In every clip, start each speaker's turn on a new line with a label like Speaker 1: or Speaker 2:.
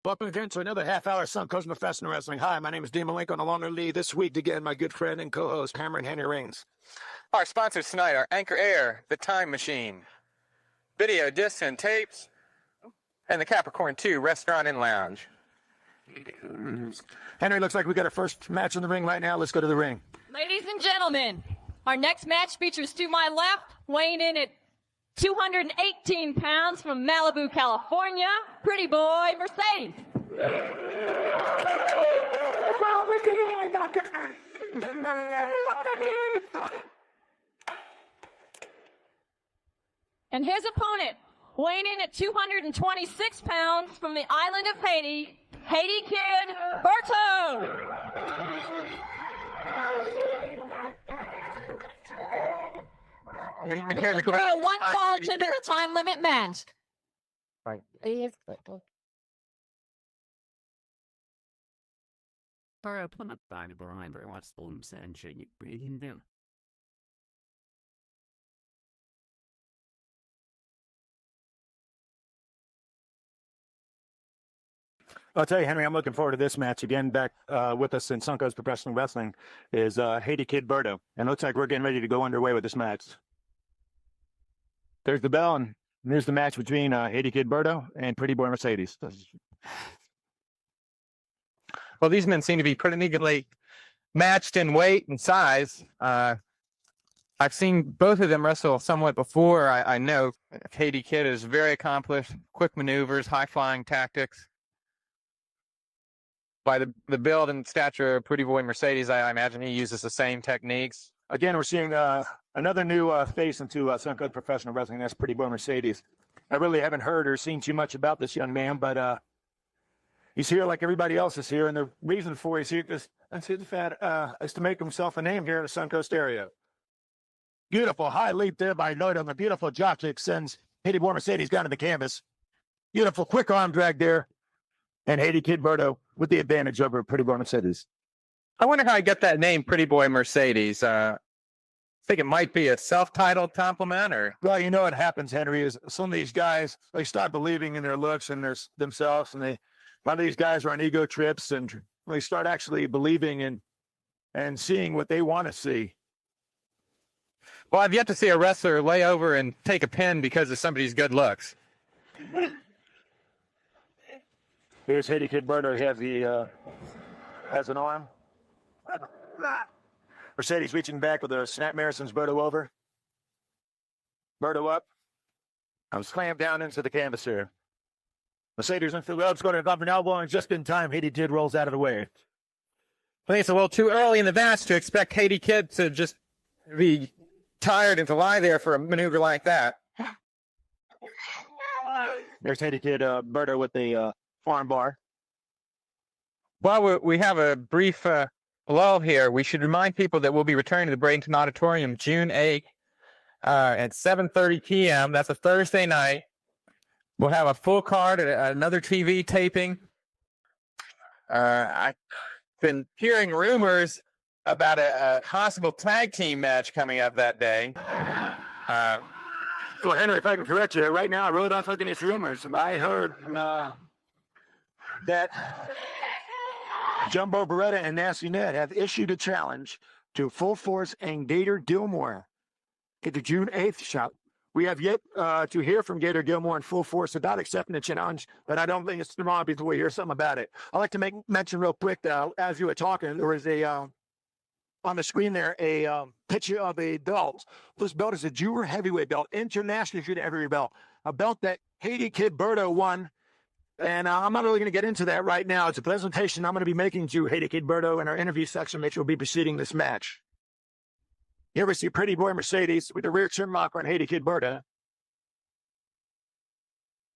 Speaker 1: Welcome again to another half-hour Suncoast Professional Wrestling. Hi, my name is Demon Link on the longer lead this week. Again, my good friend and co-host, Hammer and Henry Reigns.
Speaker 2: Our sponsors tonight are Anchor Air, The Time Machine, Video Discs and Tapes, and the Capricorn 2 Restaurant and Lounge.
Speaker 1: Henry, looks like we got our first match in the ring right now. Let's go to the ring.
Speaker 3: Ladies and gentlemen, our next match features to my left, weighing in at 218 pounds from Malibu, California, Pretty Boy Mercedes. And his opponent, weighing in at 226 pounds from the island of Haiti, Haiti Kid Berto. One fall to the time limit match.
Speaker 2: Right.
Speaker 4: Para pun at tayo Brian very much storm sand shake breathing down.
Speaker 1: I'll tell you, Henry, I'm looking forward to this match. Again, back with us in Suncoast Professional Wrestling is Haiti Kid Berto. And it looks like we're getting ready to go underway with this match. There's the bell, and there's the match between Haiti Kid Berto and Pretty Boy Mercedes.
Speaker 2: Well, these men seem to be pretty evenly matched in weight and size. I've seen both of them wrestle somewhat before. I know Haiti Kid is very accomplished, quick maneuvers, high-flying tactics. By the build and stature of Pretty Boy Mercedes, I imagine he uses the same techniques.
Speaker 1: Again, we're seeing another new face into Suncoast Professional Wrestling. That's Pretty Boy Mercedes. I really haven't heard or seen too much about this young man, but he's here like everybody else is here, and the reason for he's here is to make himself a name here in the Suncoast area. Beautiful high leap there by Lloyd on the beautiful jock kick sends Haiti Boy Mercedes down to the canvas. Beautiful quick arm drag there, and Haiti Kid Berto with the advantage over Pretty Boy Mercedes.
Speaker 2: I wonder how I get that name, Pretty Boy Mercedes. I think it might be a self-titled compliment, or...
Speaker 1: Well, you know what happens, Henry, is some of these guys, they start believing in their looks and themselves, and a lot of these guys are on ego trips, and they start actually believing in and seeing what they want to see.
Speaker 2: Well, I've yet to see a wrestler lay over and take a pin because of somebody's good looks.
Speaker 1: Here's Haiti Kid Berto. He has an arm. Mercedes reaching back with a snap mirror, sends Berto over. Berto up. I'm slammed down into the canvas here. Mercedes into the ropes, going to drop an elbow, and just in time, Haiti Kid rolls out of the way.
Speaker 2: I think it's a little too early in the match to expect Haiti Kid to just be tired and to lie there for a maneuver like that.
Speaker 1: There's Haiti Kid Berto with the farm bar.
Speaker 2: While we have a brief lull here, we should remind people that we'll be returning to the Bradenton Auditorium June 8th at 7:30 p.m. That's a Thursday night. We'll have a full card at another TV taping. I've been hearing rumors about a possible tag team match coming up that day.
Speaker 1: Well, Henry, if I can correct you, right now I really don't think it's rumors. I heard that Jumbo Baretta and Nasty Ned have issued a challenge to Full Force and Gator Gilmore at the June 8th show. We have yet to hear from Gator Gilmore and Full Force about accepting the challenge, but I don't think it's wrong until we hear something about it. I'd like to mention real quick that as you were talking, there was on the screen there, a picture of a belt. This belt is a junior heavyweight belt, international junior heavyweight belt, a belt that Haiti Kid Berto won. And I'm not really going to get into that right now. It's a presentation I'm going to be making to Haiti Kid Berto in our interview section, which will be preceding this match. Here we see Pretty Boy Mercedes with the rear chin lock on Haiti Kid Berto.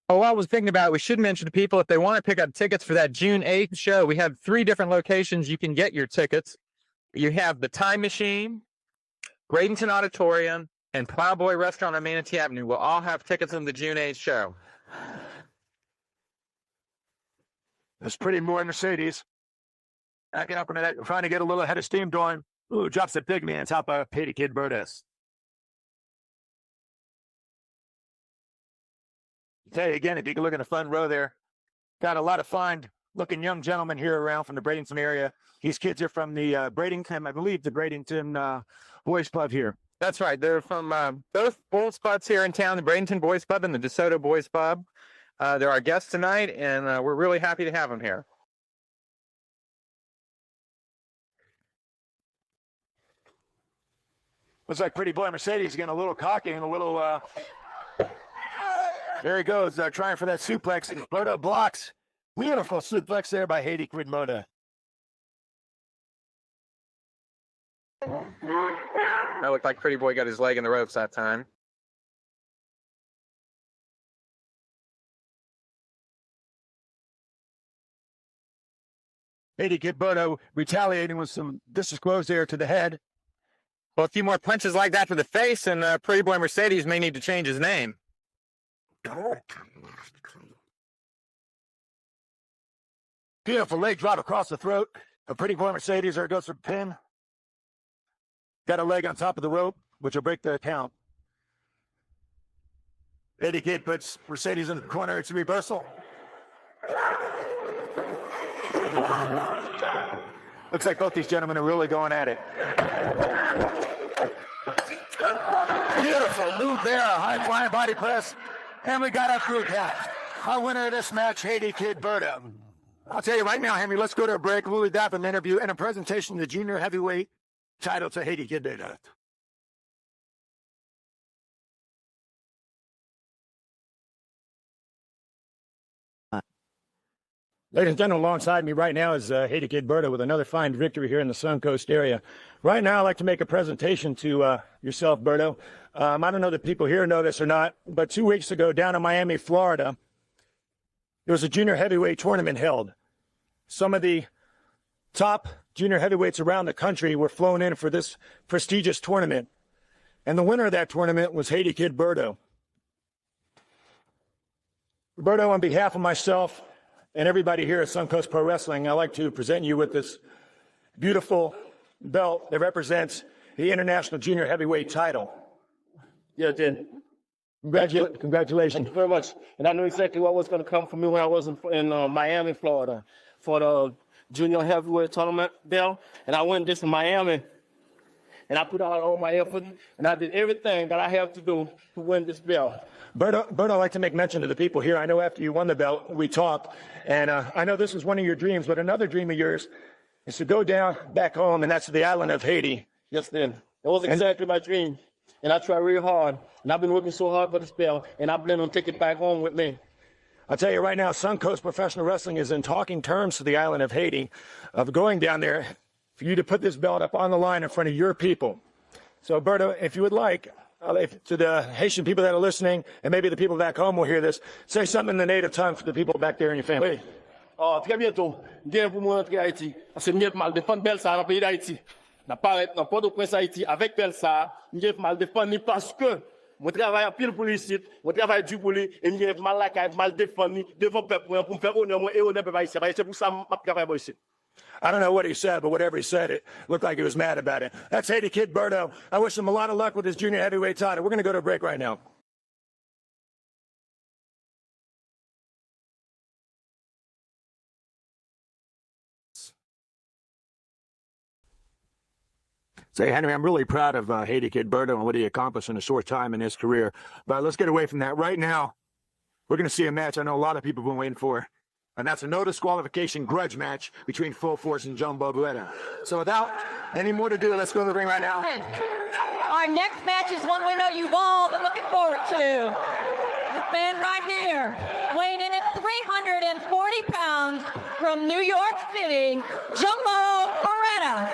Speaker 2: Oh, I was thinking about it. We should mention to people, if they want to pick up tickets for that June 8th show, we have 3 different locations you can get your tickets. You have the Time Machine, Bradenton Auditorium, and Plowboy Restaurant on Manatee Avenue. We'll all have tickets in the June 8th show.
Speaker 1: It's Pretty Boy Mercedes. Backing up on that, trying to get a little head of steam going. Ooh, drops the big man, top of Haiti Kid Berto. Tell you again, if you can look in the front row there, Got a lot of fine looking young gentlemen here around from the Bradenton area. These kids are from the Bradenton, I believe the Bradenton Boys Club here.
Speaker 2: That's right. They're from both spots here in town, the Bradenton Boys Club and the DeSoto Boys Club. They're our guests tonight, and we're really happy to have them here.
Speaker 1: Looks like Pretty Boy Mercedes getting a little cocky and a little. There he goes, trying for that suplex. Berto blocks. Beautiful suplex there by Haiti Kid Berto.
Speaker 2: That looked like Pretty Boy got his leg in the ropes that time.
Speaker 1: Haiti Kid Berto retaliating with some disclosed there to the head.
Speaker 2: Well, a few more punches like that to the face, and Pretty Boy Mercedes may need to change his name.
Speaker 1: Beautiful leg drop across the throat of Pretty Boy Mercedes. There it goes for pin. Got a leg on top of the rope, which will break the count. Haiti Kid puts Mercedes in the corner. It's a reversal. Looks like both these gentlemen are really going at it. Beautiful move there, a high flying body press. And we got a crew count. Our winner of this match, Haiti Kid Berto. I'll tell you right now, Henry, let's go to a break. We'll be back with an interview and a presentation of the junior heavyweight title to Haiti Kid Berto. Ladies and gentlemen, alongside me right now is Haiti Kid Berto with another fine victory here in the Suncoast area. Right now, I'd like to make a presentation to yourself, Berto. I don't know that people here know this or not, but 2 weeks ago down in Miami, Florida, there was a junior heavyweight tournament held. Some of the top junior heavyweights around the country were flown in for this prestigious tournament. And the winner of that tournament was Haiti Kid Berto. Berto, on behalf of myself and everybody here at Suncoast Pro Wrestling, I'd like to present you with this beautiful belt that represents the International Junior Heavyweight title.
Speaker 5: Yeah, Jen.
Speaker 1: Congratulations.
Speaker 5: Thank you very much. And I knew exactly what was going to come for me when I was in Miami, Florida, for the junior heavyweight tournament belt. And I went this in Miami, and I put out all my effort, and I did everything that I have to do to win this belt.
Speaker 1: Berto, I'd like to make mention to the people here. I know after you won the belt, we talked, and I know this was one of your dreams, but another dream of yours is to go down back home, and that's the island of Haiti.
Speaker 5: Yes, then. It was exactly my dream. And I tried really hard. And I've been working so hard for this belt. And I plan on taking it back home with me.
Speaker 1: I'll tell you right now, Suncoast Professional Wrestling is in talking terms to the island of Haiti of going down there for you to put this belt up on the line in front of your people. So, Berto, if you would like, to the Haitian people that are listening, and maybe the people back home will hear this, say something in the native tongue for the people back there in your family.
Speaker 5: Oui. Très bientôt. Bien pour moi rentrer à Haïti. Parce que je vais mal défendre belle ça dans le pays d'Haïti. N'a pas dans Port-au-Prince Haïti avec belle ça, je vais mal défendre parce que mon travail en pile pour ici, mon travail dur pour lui, et je vais mal la mal défendre devant le peuple pour me faire honneur et honneur peuple haïtien. C'est pour ça que je travaille ici.
Speaker 1: I don't know what he said, but whatever he said, it looked like he was mad about it. That's Haiti Kid Berto. I wish him a lot of luck with his junior heavyweight title. We're going to go to a break right now. Say, Henry, I'm really proud of Haiti Kid Berto and what he accomplished in a short time in his career. But let's get away from that. Right now, we're going to see a match I know a lot of people have been waiting for. And that's a no disqualification grudge match between Full Force and Jumbo Baretta. So without any more to do, let's go to the ring right now.
Speaker 3: Our next match is one we know you've all been looking forward to. This man right here, weighing in at 340 pounds from New York City, Jumbo Baretta.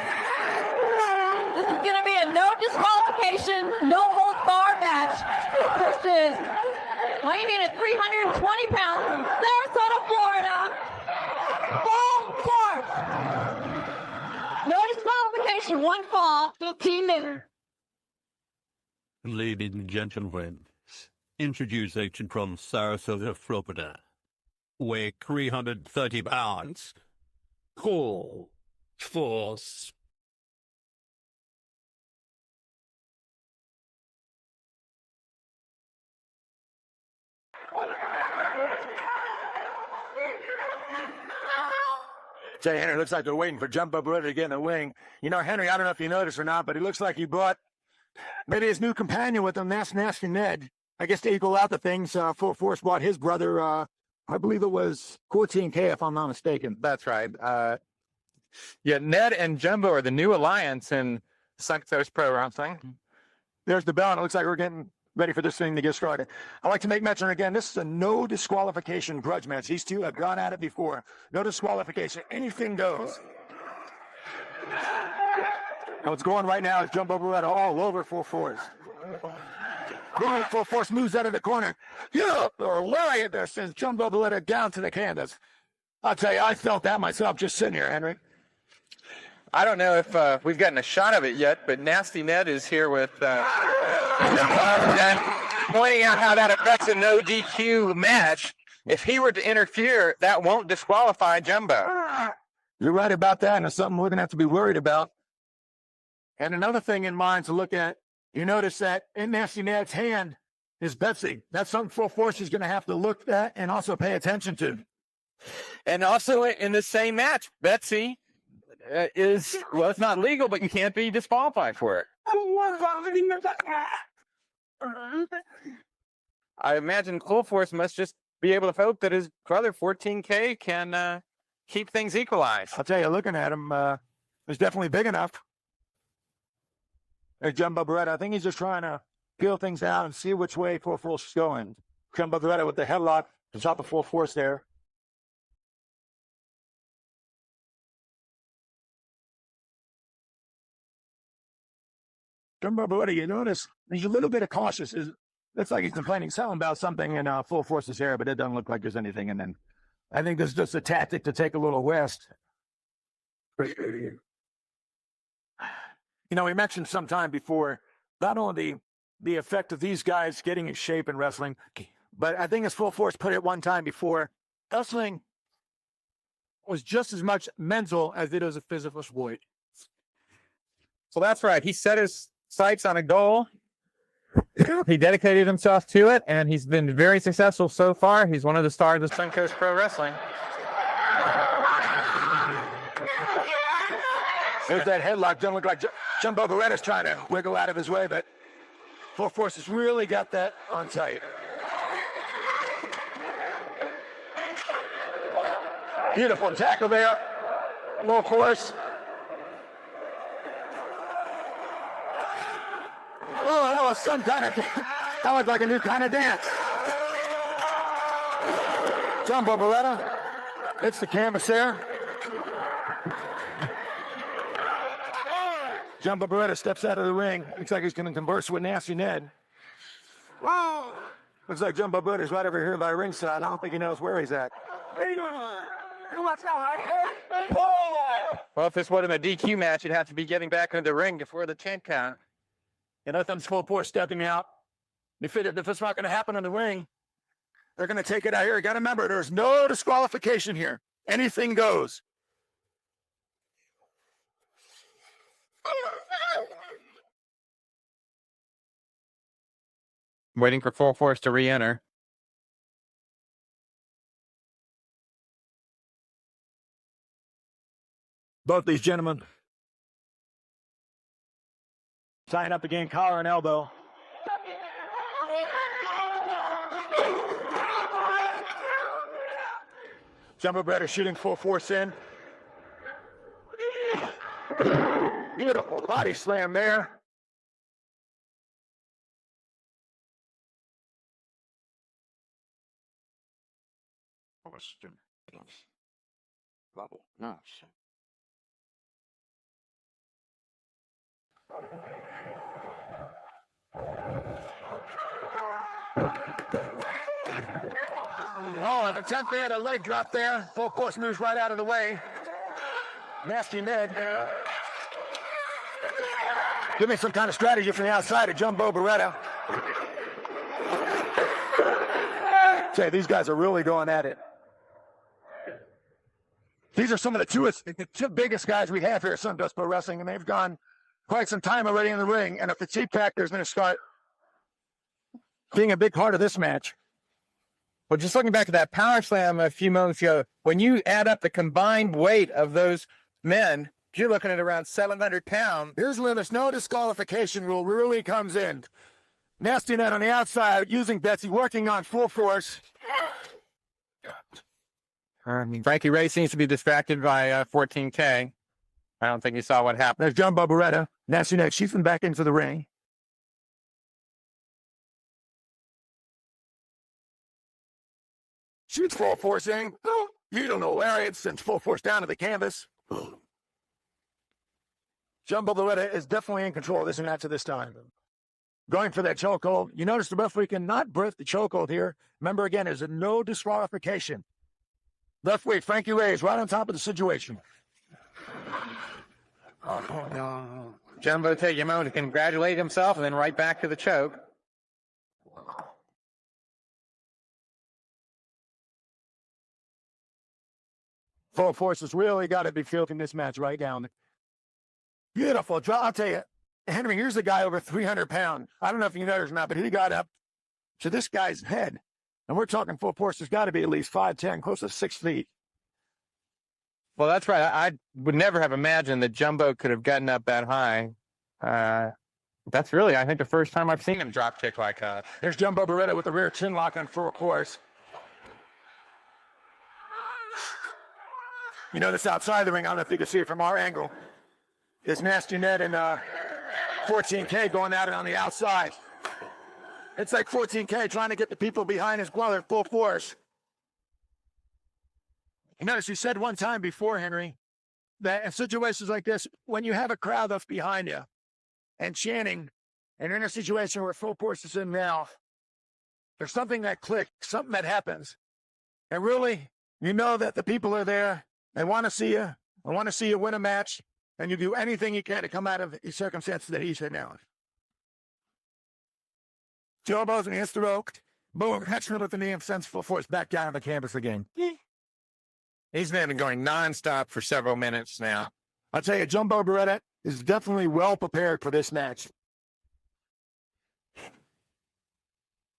Speaker 3: This is going to be a no disqualification, no holds barred match versus weighing in at 320 pounds from Sarasota, Florida, Full Force. No disqualification, one fall, 15 minutes.
Speaker 4: Ladies and gentlemen, introduction from Sarasota, Florida. Weigh 330 pounds. Full Force.
Speaker 1: Say, Henry, looks like they're waiting for Jumbo Baretta to get in the wing. You know, Henry, I don't know if you noticed or not, but he looks like he brought maybe his new companion with him. That's Nasty Ned. I guess to equal out the things, Full Force brought his brother, I believe it was 14K, if I'm not mistaken.
Speaker 2: That's right. Yeah, Ned and Jumbo are the new alliance in Suncoast Pro Wrestling.
Speaker 1: There's the bell, and it looks like we're getting ready for this thing to get started. I'd like to make mention again, this is a no disqualification grudge match. These two have gone at it before. No disqualification. Anything goes. Now what's going right now is Jumbo Baretta all over Full Force. Full Force moves out of the corner. Yeah, they're lariat there, sends Jumbo Baretta down to the canvas. I'll tell you, I felt that myself just sitting here, Henry.
Speaker 2: I don't know if we've gotten a shot of it yet, but Nasty Ned is here with pointing out how that affects a no DQ match. If he were to interfere, that won't disqualify Jumbo.
Speaker 1: You're right about that, and it's something we're going to have to be worried about. And another thing in mind to look at, you notice that in Nasty Ned's hand is Betsy. That's something Full Force is going to have to look at and also pay attention to.
Speaker 2: And also in the same match, Betsy is, well, it's not legal, but you can't be disqualified for it. I imagine Full Force must just be able to hope that his brother 14K can keep things equalized.
Speaker 1: I'll tell you, looking at him, is definitely big enough. There's Jumbo Baretta. I think he's just trying to feel things out and see which way Full Force is going. Jumbo Baretta with the headlock to top of Full Force there. Jumbo Baretta, you notice he's a little bit of cautious. Looks like he's complaining something about something in Full Force's hair, but it doesn't look like there's anything. And then I think this is just a tactic to take a little rest. You know, we mentioned sometime before, not only the effect of these guys getting in shape in wrestling, but I think as Full Force put it one time before, wrestling was just as much mental as it is a physical sport.
Speaker 2: So that's right. He set his sights on a goal. He dedicated himself to it, and he's been very successful so far. He's one of the stars of Suncoast Pro Wrestling.
Speaker 1: There's that headlock. Doesn't look like Jumbo Baretta's trying to wiggle out of his way, but Full Force has really got that on tight. Beautiful tackle there. Full Force. Oh, that was some kind of, that was like a new kind of dance. Jumbo Baretta, it's the canvas there. Jumbo Baretta steps out of the ring. Looks like he's going to converse with Nasty Ned. Whoa! Looks like Jumbo Baretta's right over here by ringside. I don't think he knows where he's at.
Speaker 2: Well, if this wasn't a DQ match, it'd have to be getting back into the ring before the 10 count.
Speaker 1: You know, thumbs Full Force stepping out. If it's not going to happen in the ring, they're going to take it out here. You got to remember, there's no disqualification here. Anything goes.
Speaker 2: Waiting for Full Force to re-enter.
Speaker 1: Both these gentlemen tying up again, collar and elbow. Jumbo Baretta shooting Full Force in. Beautiful body slam there. Oh, at the 10th there, the leg drop there. Full Force moves right out of the way. Nasty Ned. Give me some kind of strategy from the outside of Jumbo Baretta. Say, these guys are really going at it. These are some of the two biggest guys we have here at Suncoast Pro Wrestling, and they've gone quite some time already in the ring. And if the cheap factor is going to start being a big part of this match,
Speaker 2: Well, just looking back at that power slam a few moments ago, when you add up the combined weight of those men, you're looking at around 700 pounds.
Speaker 1: Here's where this no disqualification rule really comes in. Nasty Net on the outside, using Betsy, working on full force.
Speaker 2: Frankie Ray seems to be distracted by 14K. I don't think he saw what happened.
Speaker 1: There's Jumbo Baretta. Nasty Net sheathing back into the ring. Shoots full forcing. You don't know lariat, sends full force down to the canvas. Jumbo Baretta is definitely in control of this match at this time. Going for that chokehold. You notice the referee cannot birth the chokehold here. Remember again, there's a no disqualification. Left weight, Frankie Ray is right on top of the situation.
Speaker 2: Jumbo take a moment to congratulate himself and then right back to the choke.
Speaker 1: Full force has really got to be filtering this match right down. Beautiful draw. I'll tell you, Henry, here's a guy over 300 pounds. I don't know if you noticed or not, but he got up to this guy's head. And we're talking full force has got to be at least 5'10", close to 6 feet.
Speaker 2: Well, that's right. I would never have imagined that Jumbo could have gotten up that high. That's really, I think, the first time I've seen him drop kick like that.
Speaker 1: There's Jumbo Baretta with the rear chin lock on full force. You notice outside the ring, I don't know if you can see it from our angle, is Nasty Net and 14K going at it on the outside. It's like 14K trying to get the people behind his brother full force. You notice you said one time before, Henry, that in situations like this, when you have a crowd that's behind you and chanting, and you're in a situation where full force is in now, there's something that clicks, something that happens. And really, you know that the people are there. They want to see you. I want to see you win a match, and you do anything you can to come out of the circumstances that he's in now. Two elbows and he hits the rope. Boom, catch him with the knee and sends full force back down the canvas again.
Speaker 2: He's been going nonstop for several minutes now.
Speaker 1: I'll tell you, Jumbo Baretta is definitely well prepared for this match.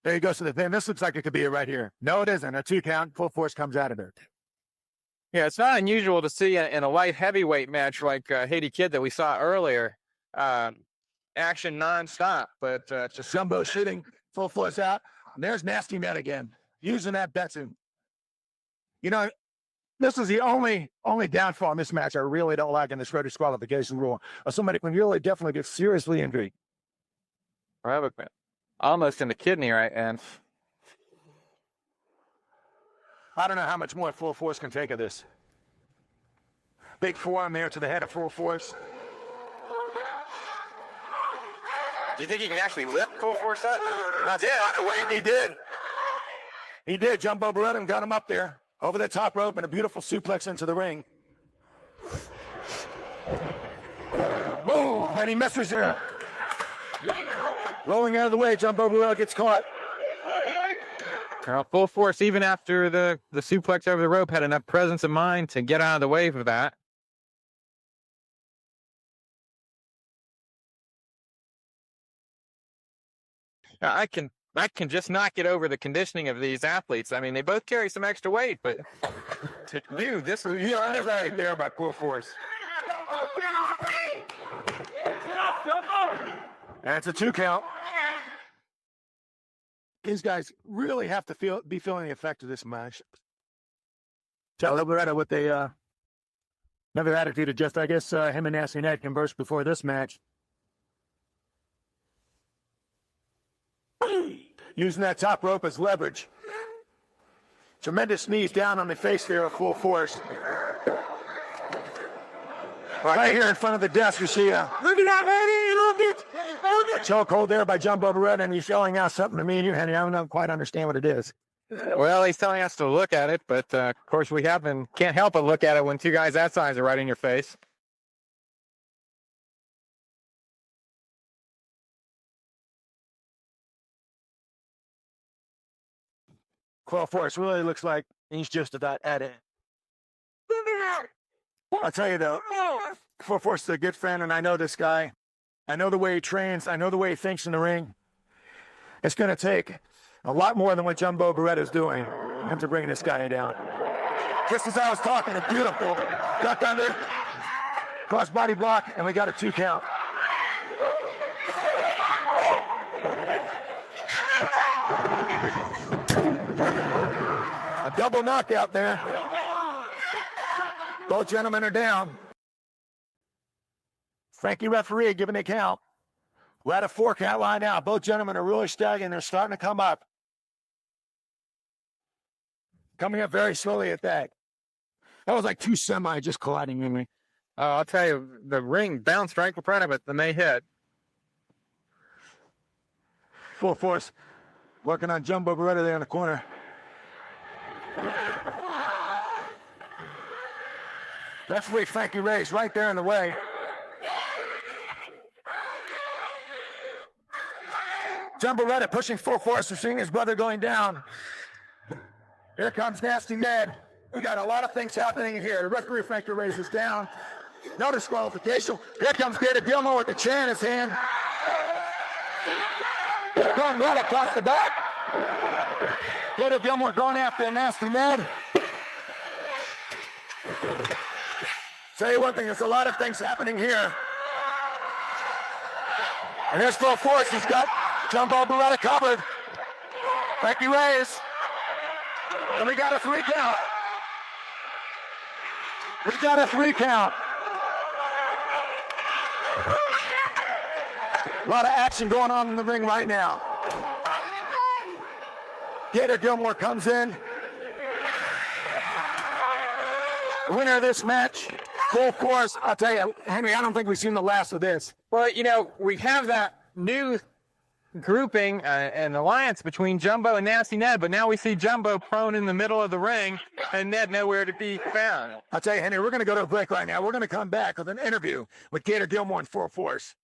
Speaker 1: There he goes to the pin. This looks like it could be it right here. No, it isn't. A 2 count. Full force comes out of there.
Speaker 2: Yeah, it's not unusual to see in a light heavyweight match like Haiti Kid that we saw earlier, action nonstop, but just
Speaker 1: Jumbo shooting full force out. And there's Nasty Net again, using that Betson. You know, this is the only downfall in this match I really don't like in this road disqualification rule. Or somebody can really definitely get seriously injured.
Speaker 2: Almost in the kidney, right? And
Speaker 1: I don't know how much more full force can take of this. Big forearm there to the head of full force.
Speaker 2: do you think he can actually lift full force up?
Speaker 1: Not yet. He did. He did. Jumbo Baretta got him up there over the top rope and a beautiful suplex into the ring. Boom! And he messes there. Rolling out of the way, Jumbo Baretta gets caught.
Speaker 2: Full force, even after the suplex over the rope, had enough presence of mind to get out of the way of that. I can just not get over the conditioning of these athletes. I mean, they both carry some extra weight, but to do this,
Speaker 1: That's right there by full force. And it's a 2 count. These guys really have to be feeling the effect of this match. Tell Baretta with another attitude adjust. I guess him and Nasty Net conversed before this match. Using that top rope as leverage. Tremendous knees down on the face there of full force. Right here in front of the desk, you see a chokehold there by Jumbo Baretta, and he's yelling out something to me and you, Henry. I don't quite understand what it is.
Speaker 2: Well, he's telling us to look at it, but of course we can't help but look at it when two guys that size are right in your face.
Speaker 1: Full force really looks like he's just about at it. I'll tell you though, Full Force is a good friend, and I know this guy. I know the way he trains. I know the way he thinks in the ring. It's going to take A lot more than what Jumbo Beretta's doing after bringing this guy down. Just as I was talking, a beautiful duck under, cross body block, and we got a 2 count. A double knockout there. Both gentlemen are down. Frankie referee giving a count. We're at a 4 count line now. Both gentlemen are really staggering. They're starting to come up. Coming up very slowly at that. That was like 2 semi just colliding with me.
Speaker 2: Oh, I'll tell you, the ring bounced right in front of it, then they hit.
Speaker 1: Full force. Working on Jumbo Beretta there in the corner. Referee Frankie Ray's right there in the way. Jumbo Beretta pushing full force, seeing his brother going down. Here comes Nasty Ned. We got a lot of things happening here. The referee Frankie Ray's is down. No disqualification. Here comes Gator Gilmore with the chair in his hand. Going right across the back. Gator Gilmore going after Nasty Ned. Tell you one thing, there's a lot of things happening here. And there's full force. He's got Jumbo Beretta covered. Frankie Ray's. And we got a 3 count. We got a 3 count. A lot of action going on in the ring right now. Gator Gilmore comes in. The winner of this match, full force. I'll tell you, Henry, I don't think we've seen the last of this.
Speaker 2: Well, you know, we have that new grouping and alliance between Jumbo and Nasty Ned, but now we see Jumbo prone in the middle of the ring and Ned nowhere to be found.
Speaker 1: I'll tell you, Henry, we're going to go to a break right now. We're going to come back with an interview with Gator Gilmore and full force.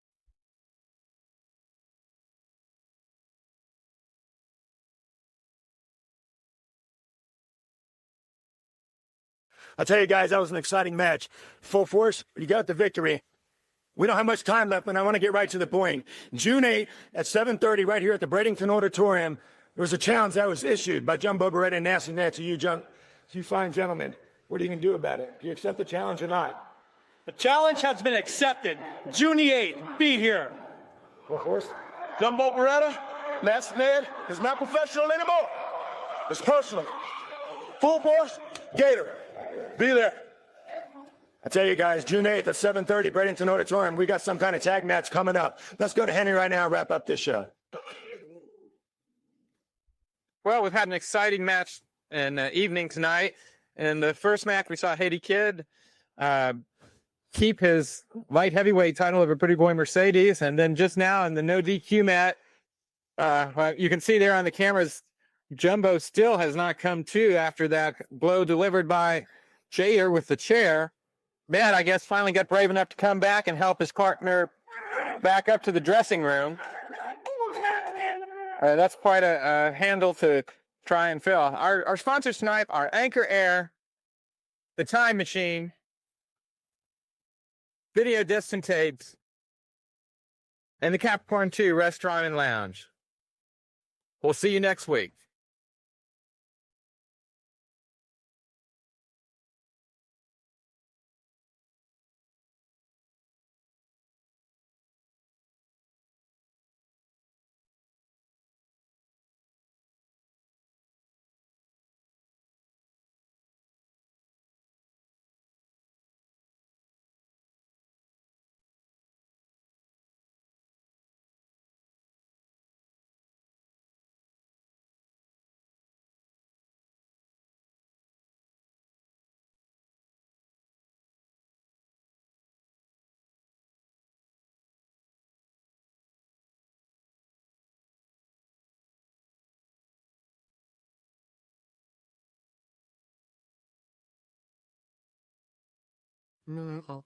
Speaker 1: I'll tell you guys, that was an exciting match. Full force, you got the victory. We don't have much time left, but I want to get right to the point. June 8th at 7:30 right here at the Bradenton Auditorium, there was a challenge that was issued by Jumbo Beretta and Nasty Ned to you fine gentlemen. What are you going to do about it? Do you accept the challenge or not?
Speaker 5: The challenge has been accepted. June 8th, be here.
Speaker 1: Full force?
Speaker 5: Jumbo Beretta, Nasty Ned is not professional anymore. It's personal. Full force, Gator. Be there.
Speaker 1: I tell you guys, June 8th at 7:30, Bradenton Auditorium, we got some kind of tag match coming up. Let's go to Henry right now and wrap up this show.
Speaker 2: Well, we've had an exciting match and evening tonight. In the first match, we saw Haiti Kid keep his light heavyweight title over Pretty Boy Mercedes. And then just now in the no DQ match, you can see there on the cameras, Jumbo still has not come to after that blow delivered by Gator with the chair. Matt, I guess, finally got brave enough to come back and help his partner back up to the dressing room. That's quite a handle to try and fill. Our sponsors tonight are Anchor Air, The Time Machine, Video Distant Tapes, and the Capricorn 2 Restaurant and Lounge. We'll see you next week.
Speaker 4: No,